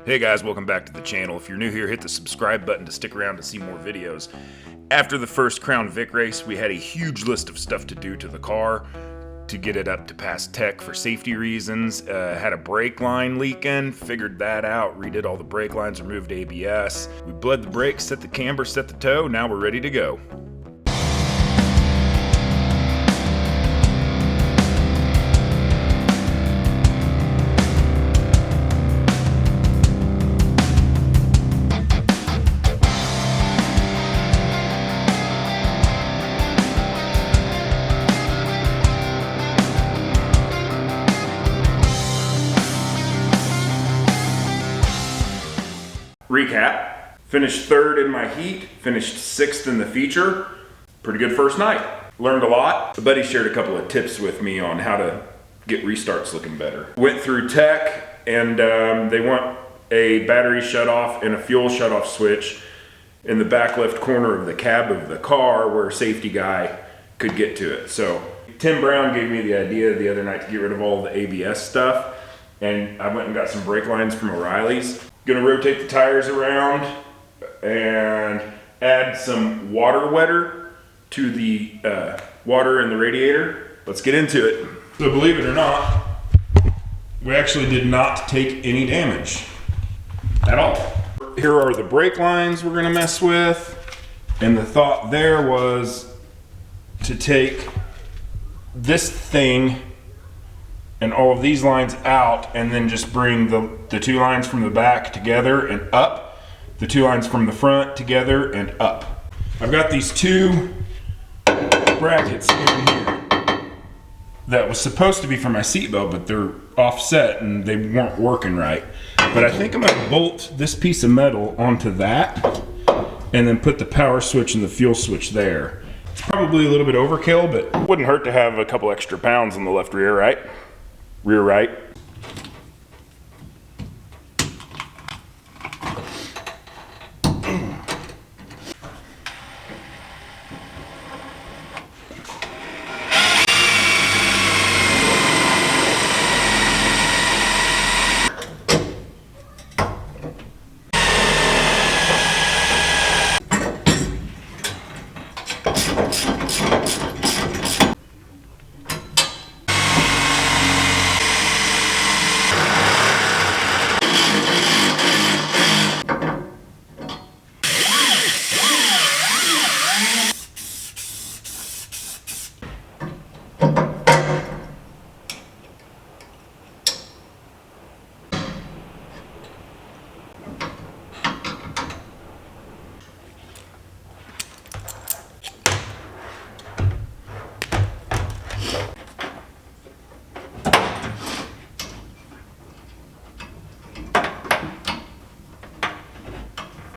Hey guys, welcome back to the channel. If you're new here, hit the subscribe button to stick around to see more videos. After the first Crown Vic race, we had a huge list of stuff to do to the car to get it up to pass tech for safety reasons. Had a brake line leaking, figured that out, redid all the brake lines, removed ABS. We bled the brakes, set the camber, set the toe, now we're ready to go. Recap, finished third in my heat, finished sixth in the feature. Pretty good first night. Learned a lot. A buddy shared a couple of tips with me on how to get restarts looking better. Went through tech and they want a battery shutoff and a fuel shutoff switch in the back left corner of the cab of the car where a safety guy could get to it. So Tim Brown gave me the idea the other night to get rid of all the ABS stuff, and I went and got some brake lines from O'Reilly's. Gonna rotate the tires around and add some water wetter to the water in the radiator. Let's get into it. So believe it or not, we actually did not take any damage at all. Here are the brake lines we're gonna mess with. And the thought there was to take this thing and all of these lines out and then just bring the two lines from the back together and up, the two lines from the front together and up. I've got these two brackets in here that was supposed to be for my seatbelt, but they're offset and they weren't working right. But I think I'm gonna bolt this piece of metal onto that and then put the power switch and the fuel switch there. It's probably a little bit overkill, but wouldn't hurt to have a couple extra pounds on the left rear, right? Rear right.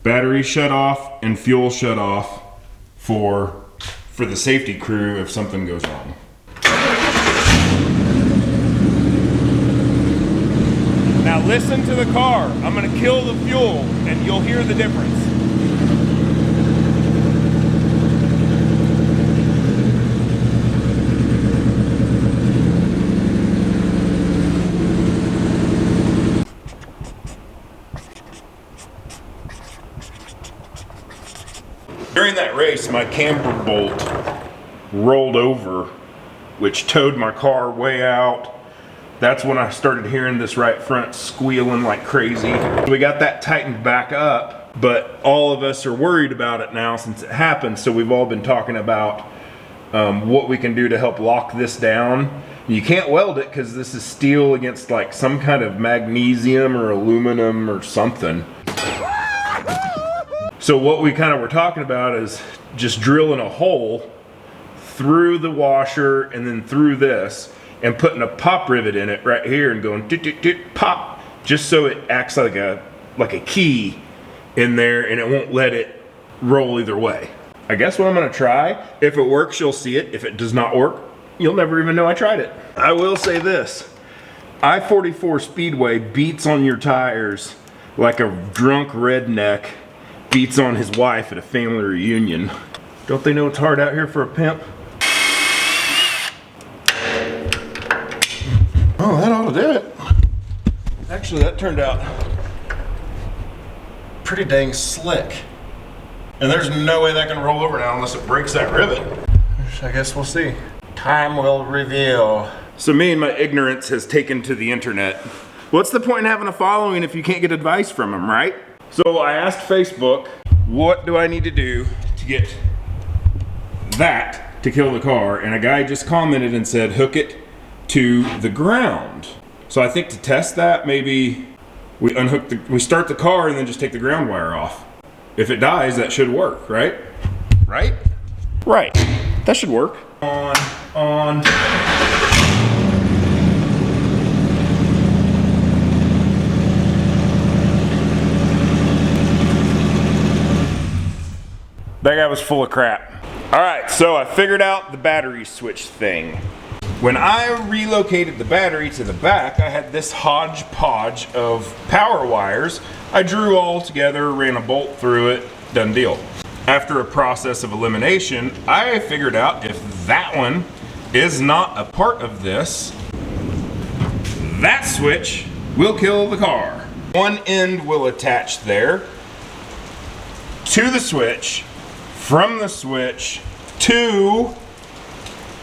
Battery shut off and fuel shut off for the safety crew if something goes wrong. Now listen to the car. I'm gonna kill the fuel and you'll hear the difference. During that race, my camber bolt rolled over, which towed my car way out. That's when I started hearing this right front squealing like crazy. We got that tightened back up, but all of us are worried about it now since it happened, so we've all been talking about what we can do to help lock this down. You can't weld it because this is steel against like some kind of magnesium or aluminum or something. So what we kind of were talking about is just drilling a hole through the washer and then through this and putting a pop rivet in it right here and going doot, doot, doot, pop, just so it acts like a key in there and it won't let it roll either way. I guess what I'm gonna try, if it works, you'll see it. If it does not work, you'll never even know I tried it. I will say this, I-44 Speedway beats on your tires like a drunk redneck beats on his wife at a family reunion. Don't they know it's hard out here for a pimp? Oh, that ought to do it. Actually, that turned out pretty dang slick. And there's no way that can roll over now unless it breaks that rivet. I guess we'll see. Time will reveal. So me and my ignorance has taken to the internet. What's the point in having a following if you can't get advice from them, right? So I asked Facebook, what do I need to do to get that to kill the car? And a guy just commented and said, hook it to the ground. So I think to test that, maybe we start the car and then just take the ground wire off. If it dies, that should work, right? Right? Right. That should work. On. That guy was full of crap. All right, so I figured out the battery switch thing. When I relocated the battery to the back, I had this hodgepodge of power wires. I drew all together, ran a bolt through it, done deal. After a process of elimination, I figured out if that one is not a part of this, that switch will kill the car. One end will attach there to the switch, from the switch to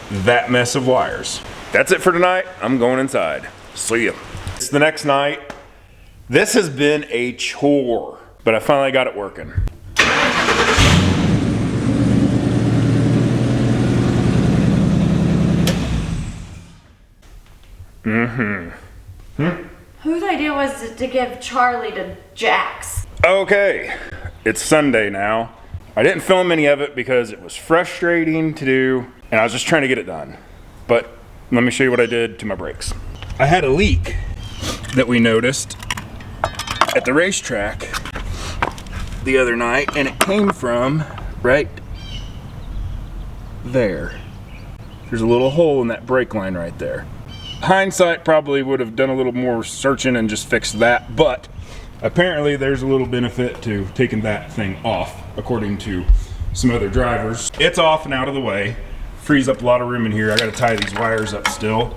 that mess of wires. That's it for tonight. I'm going inside. See ya. It's the next night. This has been a chore, but I finally got it working. Whose idea was to give Charlie to Jax? Okay, it's Sunday now. I didn't film any of it because it was frustrating to do, and I was just trying to get it done. But let me show you what I did to my brakes. I had a leak that we noticed at the racetrack the other night, and it came from right there. There's a little hole in that brake line right there. Hindsight probably would have done a little more searching and just fixed that, but apparently there's a little benefit to taking that thing off, according to some other drivers. It's off and out of the way. Frees up a lot of room in here. I gotta tie these wires up still.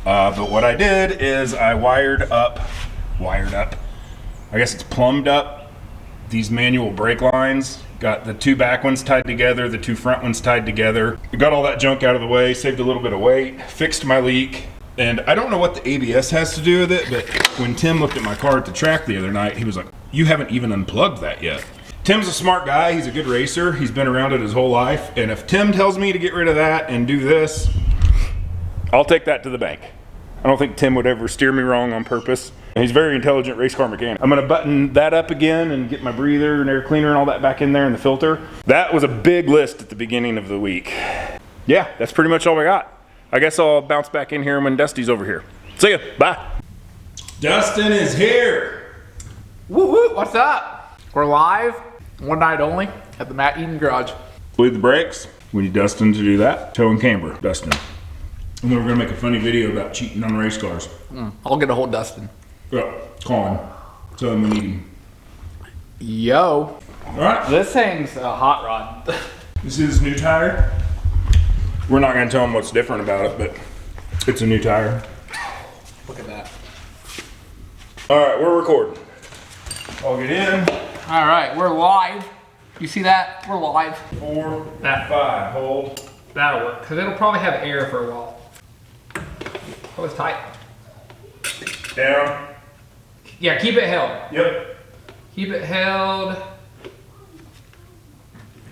But what I did is I wired up, I guess it's plumbed up these manual brake lines. Got the two back ones tied together, the two front ones tied together. Got all that junk out of the way, saved a little bit of weight, fixed my leak. And I don't know what the ABS has to do with it, but when Tim looked at my car at the track the other night, he was like, you haven't even unplugged that yet. Tim's a smart guy, he's a good racer, he's been around it his whole life, and if Tim tells me to get rid of that and do this, I'll take that to the bank. I don't think Tim would ever steer me wrong on purpose. He's a very intelligent race car mechanic. I'm gonna button that up again and get my breather and air cleaner and all that back in there and the filter. That was a big list at the beginning of the week. Yeah, that's pretty much all we got. I guess I'll bounce back in here when Dusty's over here. See ya, bye. Dustin is here. Woo woo, what's up? We're live, one night only, at the Matt Eden Garage. Bleed the brakes. We need Dustin to do that. Tow and camber, Dustin. And then we're gonna make a funny video about cheating on race cars. I'll get a hold of Dustin. Yeah, call him. Tell him we need him. Yo. All right. This thing's a hot rod. This is his new tire. We're not gonna tell him what's different about it, but it's a new tire. Look at that. All right, we're recording. I'll get in. All right, we're live. You see that? We're live. 4, 5, hold. That'll work, because it'll probably have air for a while. Oh, it's tight. Down. Yeah, keep it held. Yep. Keep it held.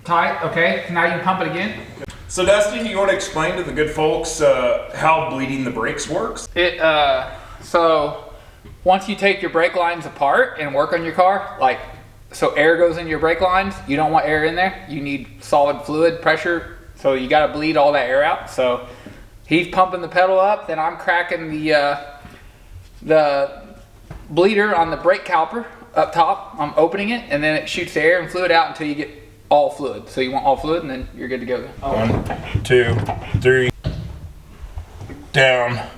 Tight, okay. Now you can pump it again. So Dusty, you want to explain to the good folks how bleeding the brakes works? So once you take your brake lines apart and work on your car, like, so air goes in your brake lines, you don't want air in there. You need solid fluid pressure, so you got to bleed all that air out. So he's pumping the pedal up, then I'm cracking the bleeder on the brake caliper up top. I'm opening it, and then it shoots the air and fluid out until you get all fluid. So you want all fluid, and then you're good to go. 1, 2, 3, down.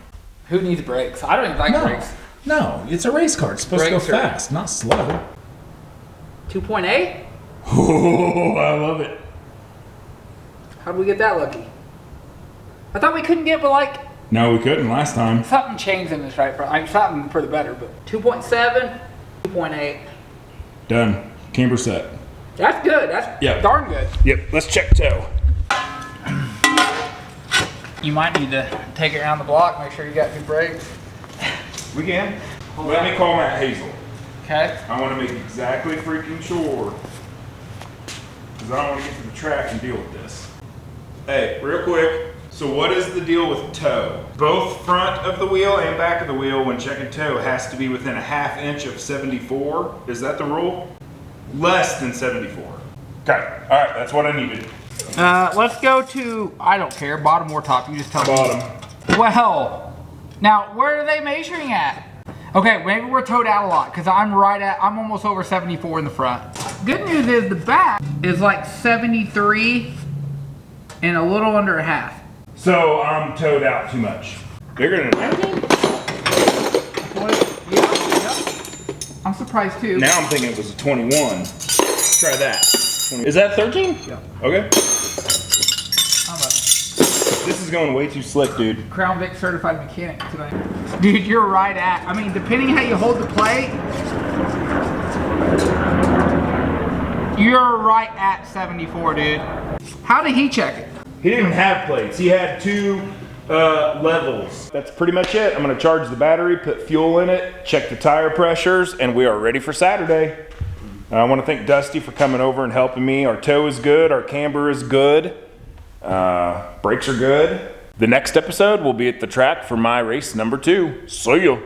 Who needs brakes? I don't even like brakes. No, it's a race car. It's supposed Brakes to go are- fast, not slow. 2.8? Oh, I love it. How did we get that lucky? I thought we couldn't get, but like, No, we couldn't last time. something changed in this, right? Something for the better, but 2.7, 2.8. Done. Camber set. That's good. That's Yeah. darn good. Yep, let's check toe. You might need to take it around the block, make sure you got good brakes. We can. Let me call Matt Hazel. Okay. I want to make exactly freaking sure. Because I don't want to get to the track and deal with this. Hey, real quick. So what is the deal with toe? Both front of the wheel and back of the wheel when checking toe has to be within a 1/2 inch of 74. Is that the rule? Less than 74. Okay, all right, that's what I needed. Let's go to, I don't care, bottom or top, you just tell me. Bottom. Well, now where are they measuring at? Okay, maybe we're towed out a lot because I'm almost over 74 in the front. Good news is the back is like 73 and a little under a half. So I'm towed out too much. Bigger than 19? Yep. I'm surprised too. Now I'm thinking it was a 21. Try that. Is that 13? Yeah. Okay. I'm a This is going way too slick, dude. Crown Vic certified mechanic tonight. Dude, you're right at, I mean, depending how you hold the plate, you're right at 74, dude. How did he check it? He didn't even have plates. He had 2 levels. That's pretty much it. I'm gonna charge the battery, put fuel in it, check the tire pressures, and we are ready for Saturday. I want to thank Dusty for coming over and helping me. Our toe is good, our camber is good, brakes are good. The next episode will be at the track for my race number 2. See ya.